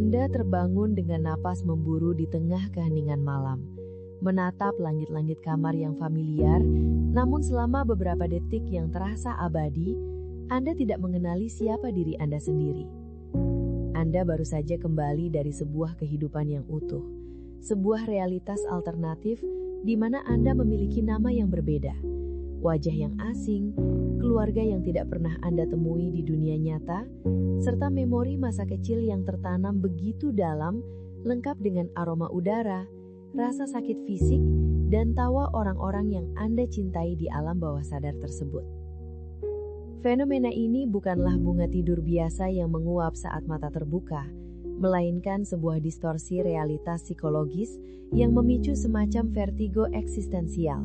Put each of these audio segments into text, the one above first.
Anda terbangun dengan napas memburu di tengah keheningan malam, menatap langit-langit kamar yang familiar, namun selama beberapa detik yang terasa abadi, Anda tidak mengenali siapa diri Anda sendiri. Anda baru saja kembali dari sebuah kehidupan yang utuh, sebuah realitas alternatif di mana Anda memiliki nama yang berbeda, wajah yang asing, keluarga yang tidak pernah Anda temui di dunia nyata, serta memori masa kecil yang tertanam begitu dalam, lengkap dengan aroma udara, rasa sakit fisik, dan tawa orang-orang yang Anda cintai di alam bawah sadar tersebut. Fenomena ini bukanlah bunga tidur biasa yang menguap saat mata terbuka, melainkan sebuah distorsi realitas psikologis yang memicu semacam vertigo eksistensial,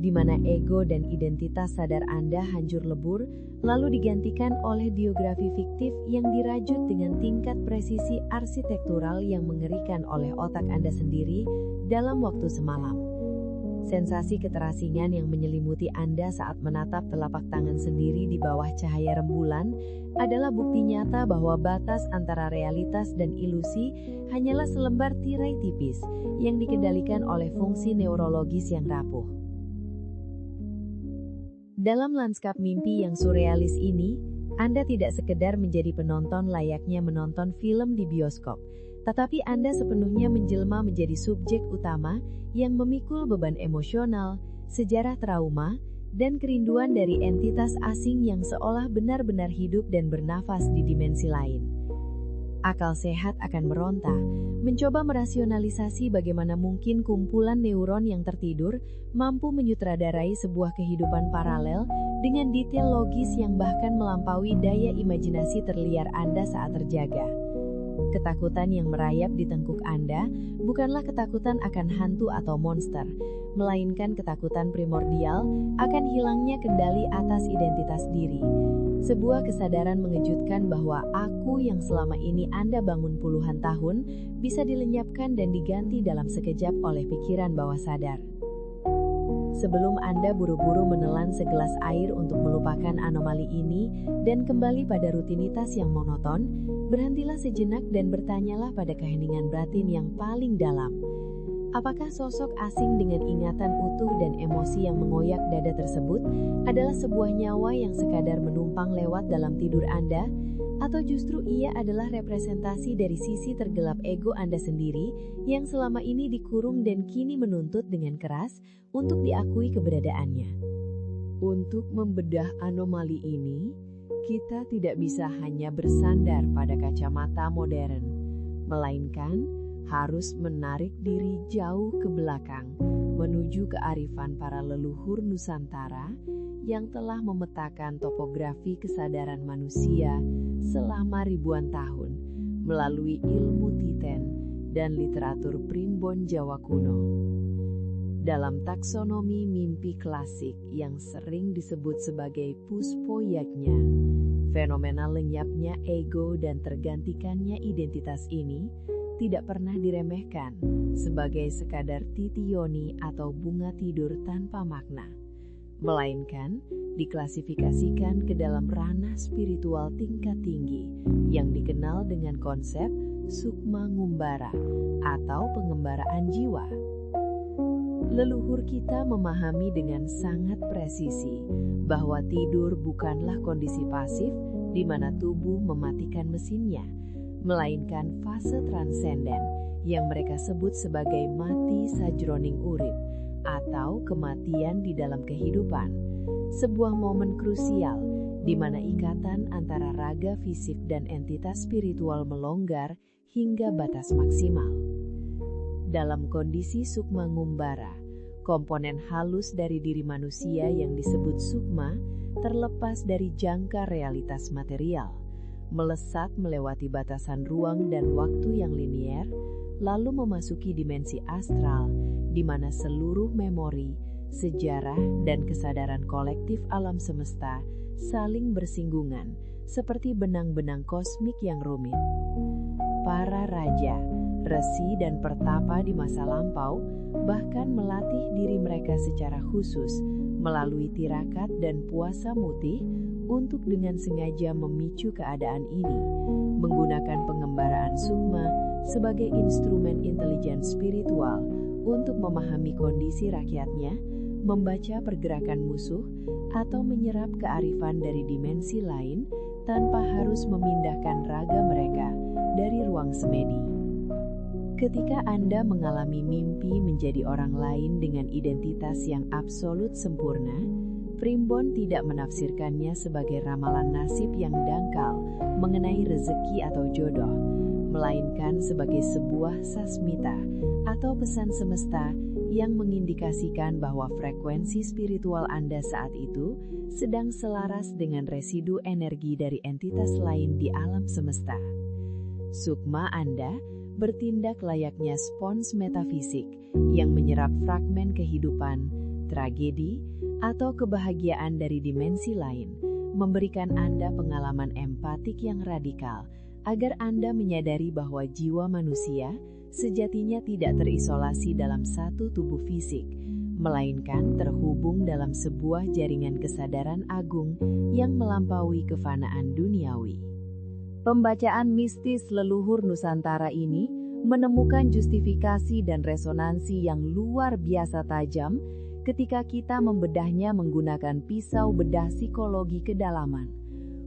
di mana ego dan identitas sadar Anda hancur lebur, lalu digantikan oleh biografi fiktif yang dirajut dengan tingkat presisi arsitektural yang mengerikan oleh otak Anda sendiri dalam waktu semalam. Sensasi keterasingan yang menyelimuti Anda saat menatap telapak tangan sendiri di bawah cahaya rembulan adalah bukti nyata bahwa batas antara realitas dan ilusi hanyalah selembar tirai tipis yang dikendalikan oleh fungsi neurologis yang rapuh. Dalam lanskap mimpi yang surrealis ini, Anda tidak sekedar menjadi penonton layaknya menonton film di bioskop, tetapi Anda sepenuhnya menjelma menjadi subjek utama yang memikul beban emosional, sejarah trauma, dan kerinduan dari entitas asing yang seolah benar-benar hidup dan bernafas di dimensi lain. Akal sehat akan meronta, mencoba merasionalisasi bagaimana mungkin kumpulan neuron yang tertidur mampu menyutradarai sebuah kehidupan paralel dengan detail logis yang bahkan melampaui daya imajinasi terliar Anda saat terjaga. Ketakutan yang merayap di tengkuk Anda bukanlah ketakutan akan hantu atau monster, melainkan ketakutan primordial akan hilangnya kendali atas identitas diri. Sebuah kesadaran mengejutkan bahwa aku yang selama ini Anda bangun puluhan tahun bisa dilenyapkan dan diganti dalam sekejap oleh pikiran bawah sadar. Sebelum Anda buru-buru menelan segelas air untuk melupakan anomali ini dan kembali pada rutinitas yang monoton, berhentilah sejenak dan bertanyalah pada keheningan batin yang paling dalam. Apakah sosok asing dengan ingatan utuh dan emosi yang mengoyak dada tersebut adalah sebuah nyawa yang sekadar menumpang lewat dalam tidur Anda? Atau justru ia adalah representasi dari sisi tergelap ego Anda sendiri yang selama ini dikurung dan kini menuntut dengan keras untuk diakui keberadaannya? Untuk membedah anomali ini, kita tidak bisa hanya bersandar pada kacamata modern, melainkan harus menarik diri jauh ke belakang, menuju kearifan para leluhur Nusantara yang telah memetakan topografi kesadaran manusia selama ribuan tahun melalui ilmu titen dan literatur primbon Jawa kuno. Dalam taksonomi mimpi klasik yang sering disebut sebagai Puspo Yajna, fenomena lenyapnya ego dan tergantikannya identitas ini tidak pernah diremehkan sebagai sekadar titioni atau bunga tidur tanpa makna, melainkan diklasifikasikan ke dalam ranah spiritual tingkat tinggi yang dikenal dengan konsep sukma ngumbara atau pengembaraan jiwa. Leluhur kita memahami dengan sangat presisi bahwa tidur bukanlah kondisi pasif di mana tubuh mematikan mesinnya, melainkan fase transenden yang mereka sebut sebagai mati sajroning urip atau kematian di dalam kehidupan, sebuah momen krusial di mana ikatan antara raga fisik dan entitas spiritual melonggar hingga batas maksimal. Dalam kondisi sukma ngumbara, komponen halus dari diri manusia yang disebut sukma terlepas dari jangka realitas material, melesat melewati batasan ruang dan waktu yang linier, lalu memasuki dimensi astral, di mana seluruh memori, sejarah, dan kesadaran kolektif alam semesta saling bersinggungan, seperti benang-benang kosmik yang rumit. Para raja, resi, dan pertapa di masa lampau bahkan melatih diri mereka secara khusus melalui tirakat dan puasa mutih untuk dengan sengaja memicu keadaan ini, menggunakan pengembaraan sukma sebagai instrumen intelijen spiritual untuk memahami kondisi rakyatnya, membaca pergerakan musuh, atau menyerap kearifan dari dimensi lain tanpa harus memindahkan raga mereka dari ruang semedi. Ketika Anda mengalami mimpi menjadi orang lain dengan identitas yang absolut sempurna, Primbon tidak menafsirkannya sebagai ramalan nasib yang dangkal mengenai rezeki atau jodoh, melainkan sebagai sebuah sasmita atau pesan semesta yang mengindikasikan bahwa frekuensi spiritual Anda saat itu sedang selaras dengan residu energi dari entitas lain di alam semesta. Sukma Anda bertindak layaknya spons metafisik yang menyerap fragmen kehidupan, tragedi, atau kebahagiaan dari dimensi lain, memberikan Anda pengalaman empatik yang radikal agar Anda menyadari bahwa jiwa manusia sejatinya tidak terisolasi dalam satu tubuh fisik, melainkan terhubung dalam sebuah jaringan kesadaran agung yang melampaui kefanaan duniawi. Pembacaan mistis leluhur Nusantara ini menemukan justifikasi dan resonansi yang luar biasa tajam ketika kita membedahnya menggunakan pisau bedah psikologi kedalaman,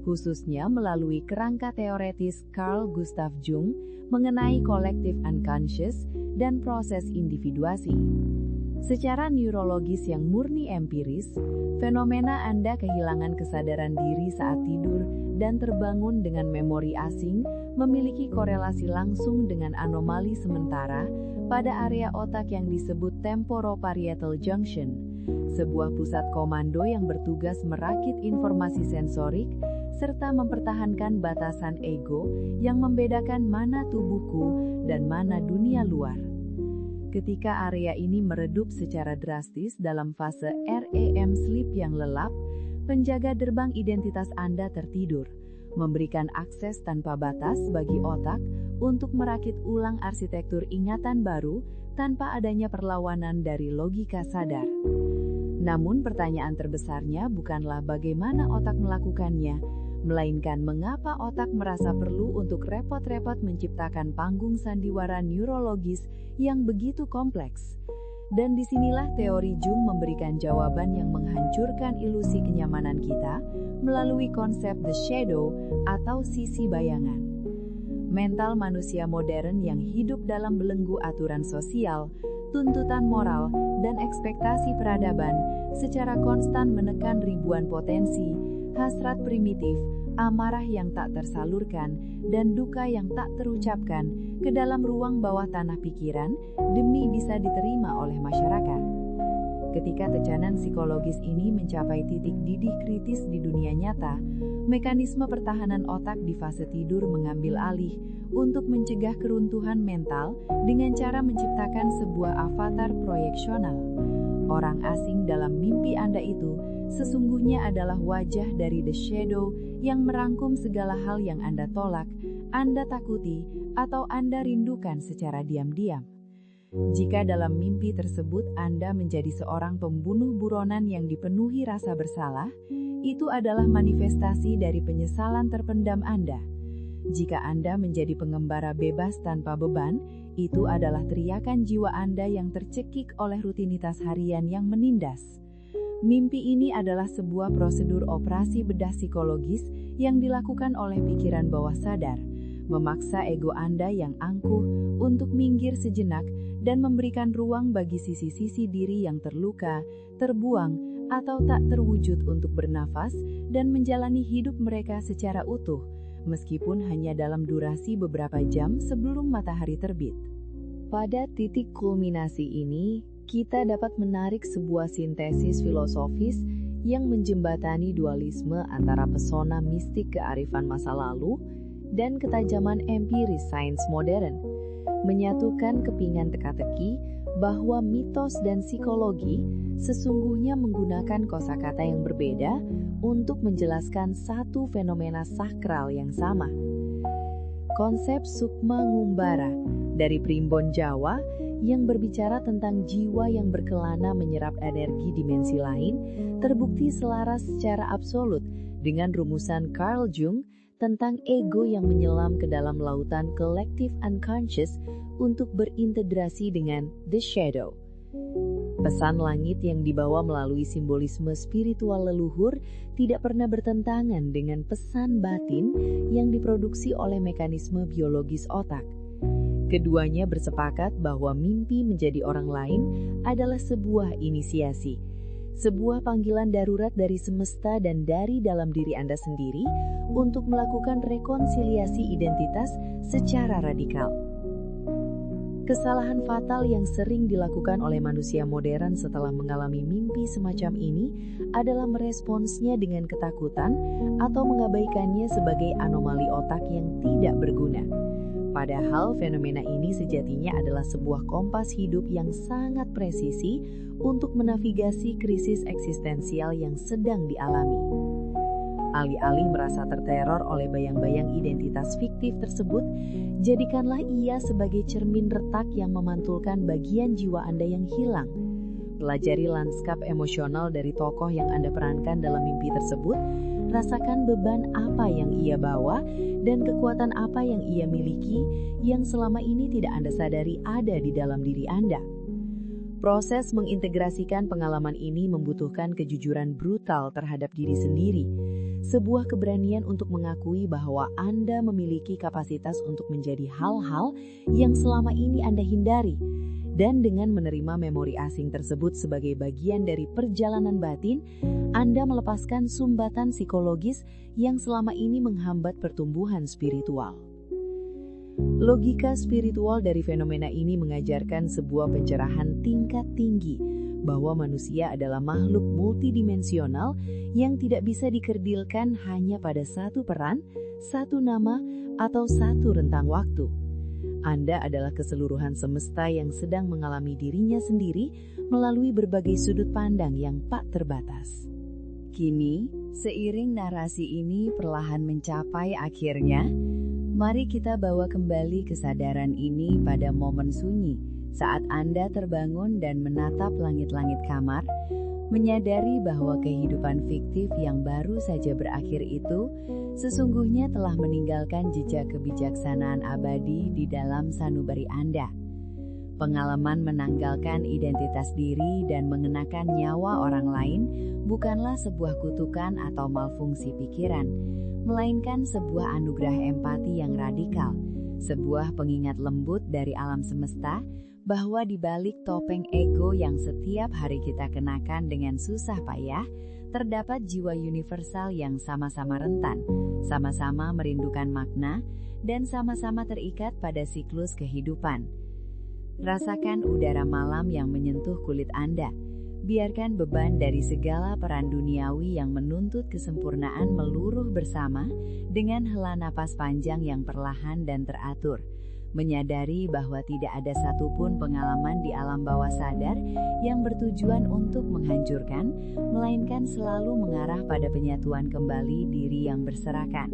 khususnya melalui kerangka teoretis Carl Gustav Jung mengenai collective unconscious dan proses individuasi. Secara neurologis yang murni empiris, fenomena Anda kehilangan kesadaran diri saat tidur dan terbangun dengan memori asing memiliki korelasi langsung dengan anomali sementara pada area otak yang disebut temporoparietal junction, sebuah pusat komando yang bertugas merakit informasi sensorik serta mempertahankan batasan ego yang membedakan mana tubuhku dan mana dunia luar. Ketika area ini meredup secara drastis dalam fase REM sleep yang lelap, penjaga gerbang identitas Anda tertidur, memberikan akses tanpa batas bagi otak untuk merakit ulang arsitektur ingatan baru tanpa adanya perlawanan dari logika sadar. Namun pertanyaan terbesarnya bukanlah bagaimana otak melakukannya, melainkan mengapa otak merasa perlu untuk repot-repot menciptakan panggung sandiwara neurologis yang begitu kompleks. Dan disinilah teori Jung memberikan jawaban yang menghancurkan ilusi kenyamanan kita melalui konsep the shadow atau sisi bayangan. Mental manusia modern yang hidup dalam belenggu aturan sosial, tuntutan moral, dan ekspektasi peradaban secara konstan menekan ribuan potensi, hasrat primitif, amarah yang tak tersalurkan, dan duka yang tak terucapkan ke dalam ruang bawah tanah pikiran demi bisa diterima oleh masyarakat. Ketika tekanan psikologis ini mencapai titik didih kritis di dunia nyata, mekanisme pertahanan otak di fase tidur mengambil alih untuk mencegah keruntuhan mental dengan cara menciptakan sebuah avatar proyeksional. Orang asing dalam mimpi Anda itu sesungguhnya adalah wajah dari the shadow yang merangkum segala hal yang Anda tolak, Anda takuti, atau Anda rindukan secara diam-diam. Jika dalam mimpi tersebut Anda menjadi seorang pembunuh buronan yang dipenuhi rasa bersalah, itu adalah manifestasi dari penyesalan terpendam Anda. Jika Anda menjadi pengembara bebas tanpa beban, itu adalah teriakan jiwa Anda yang tercekik oleh rutinitas harian yang menindas. Mimpi ini adalah sebuah prosedur operasi bedah psikologis yang dilakukan oleh pikiran bawah sadar, memaksa ego Anda yang angkuh untuk minggir sejenak dan memberikan ruang bagi sisi-sisi diri yang terluka, terbuang, atau tak terwujud untuk bernafas dan menjalani hidup mereka secara utuh, meskipun hanya dalam durasi beberapa jam sebelum matahari terbit. Pada titik kulminasi ini, kita dapat menarik sebuah sintesis filosofis yang menjembatani dualisme antara pesona mistik kearifan masa lalu dan ketajaman empiris sains modern, menyatukan kepingan teka-teki bahwa mitos dan psikologi sesungguhnya menggunakan kosakata yang berbeda untuk menjelaskan satu fenomena sakral yang sama. Konsep Sukma Ngumbara dari Primbon Jawa yang berbicara tentang jiwa yang berkelana menyerap energi dimensi lain terbukti selaras secara absolut dengan rumusan Carl Jung tentang ego yang menyelam ke dalam lautan collective unconscious untuk berintegrasi dengan the shadow. Pesan langit yang dibawa melalui simbolisme spiritual leluhur tidak pernah bertentangan dengan pesan batin yang diproduksi oleh mekanisme biologis otak. Keduanya bersepakat bahwa mimpi menjadi orang lain adalah sebuah inisiasi, sebuah panggilan darurat dari semesta dan dari dalam diri Anda sendiri untuk melakukan rekonsiliasi identitas secara radikal. Kesalahan fatal yang sering dilakukan oleh manusia modern setelah mengalami mimpi semacam ini adalah meresponsnya dengan ketakutan atau mengabaikannya sebagai anomali otak yang tidak berguna. Padahal fenomena ini sejatinya adalah sebuah kompas hidup yang sangat presisi untuk menavigasi krisis eksistensial yang sedang dialami. Alih-alih merasa terteror oleh bayang-bayang identitas fiktif tersebut, jadikanlah ia sebagai cermin retak yang memantulkan bagian jiwa Anda yang hilang. Pelajari lanskap emosional dari tokoh yang Anda perankan dalam mimpi tersebut, rasakan beban apa yang ia bawa dan kekuatan apa yang ia miliki yang selama ini tidak Anda sadari ada di dalam diri Anda. Proses mengintegrasikan pengalaman ini membutuhkan kejujuran brutal terhadap diri sendiri, sebuah keberanian untuk mengakui bahwa Anda memiliki kapasitas untuk menjadi hal-hal yang selama ini Anda hindari, dan dengan menerima memori asing tersebut sebagai bagian dari perjalanan batin, Anda melepaskan sumbatan psikologis yang selama ini menghambat pertumbuhan spiritual. Logika spiritual dari fenomena ini mengajarkan sebuah pencerahan tingkat tinggi bahwa manusia adalah makhluk multidimensional yang tidak bisa dikerdilkan hanya pada satu peran, satu nama, atau satu rentang waktu. Anda adalah keseluruhan semesta yang sedang mengalami dirinya sendiri melalui berbagai sudut pandang yang tak terbatas. Kini, seiring narasi ini perlahan mencapai akhirnya, mari kita bawa kembali kesadaran ini pada momen sunyi saat Anda terbangun dan menatap langit-langit kamar, menyadari bahwa kehidupan fiktif yang baru saja berakhir itu sesungguhnya telah meninggalkan jejak kebijaksanaan abadi di dalam sanubari Anda. Pengalaman menanggalkan identitas diri dan mengenakan nyawa orang lain bukanlah sebuah kutukan atau malfungsi pikiran, melainkan sebuah anugerah empati yang radikal, sebuah pengingat lembut dari alam semesta bahwa di balik topeng ego yang setiap hari kita kenakan dengan susah payah, terdapat jiwa universal yang sama-sama rentan, sama-sama merindukan makna, dan sama-sama terikat pada siklus kehidupan. Rasakan udara malam yang menyentuh kulit Anda. Biarkan beban dari segala peran duniawi yang menuntut kesempurnaan meluruh bersama dengan hela napas panjang yang perlahan dan teratur. Menyadari bahwa tidak ada satupun pengalaman di alam bawah sadar yang bertujuan untuk menghancurkan, melainkan selalu mengarah pada penyatuan kembali diri yang berserakan.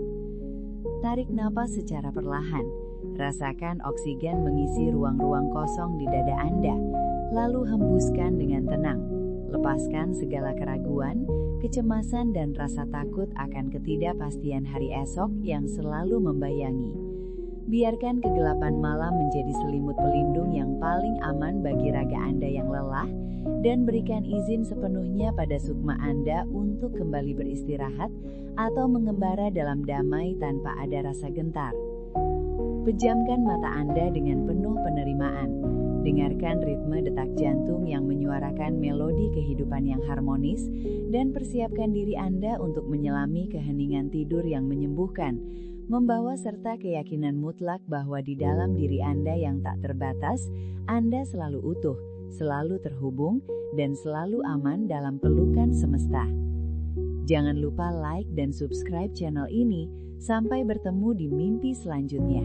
Tarik napas secara perlahan, rasakan oksigen mengisi ruang-ruang kosong di dada Anda, lalu hembuskan dengan tenang. Lepaskan segala keraguan, kecemasan dan rasa takut akan ketidakpastian hari esok yang selalu membayangi. Biarkan kegelapan malam menjadi selimut pelindung yang paling aman bagi raga Anda yang lelah, dan berikan izin sepenuhnya pada sukma Anda untuk kembali beristirahat atau mengembara dalam damai tanpa ada rasa gentar. Pejamkan mata Anda dengan penuh penerimaan. Dengarkan ritme detak jantung yang menyuarakan melodi kehidupan yang harmonis, dan persiapkan diri Anda untuk menyelami keheningan tidur yang menyembuhkan, membawa serta keyakinan mutlak bahwa di dalam diri Anda yang tak terbatas, Anda selalu utuh, selalu terhubung, dan selalu aman dalam pelukan semesta. Jangan lupa like dan subscribe channel ini. Sampai bertemu di mimpi selanjutnya.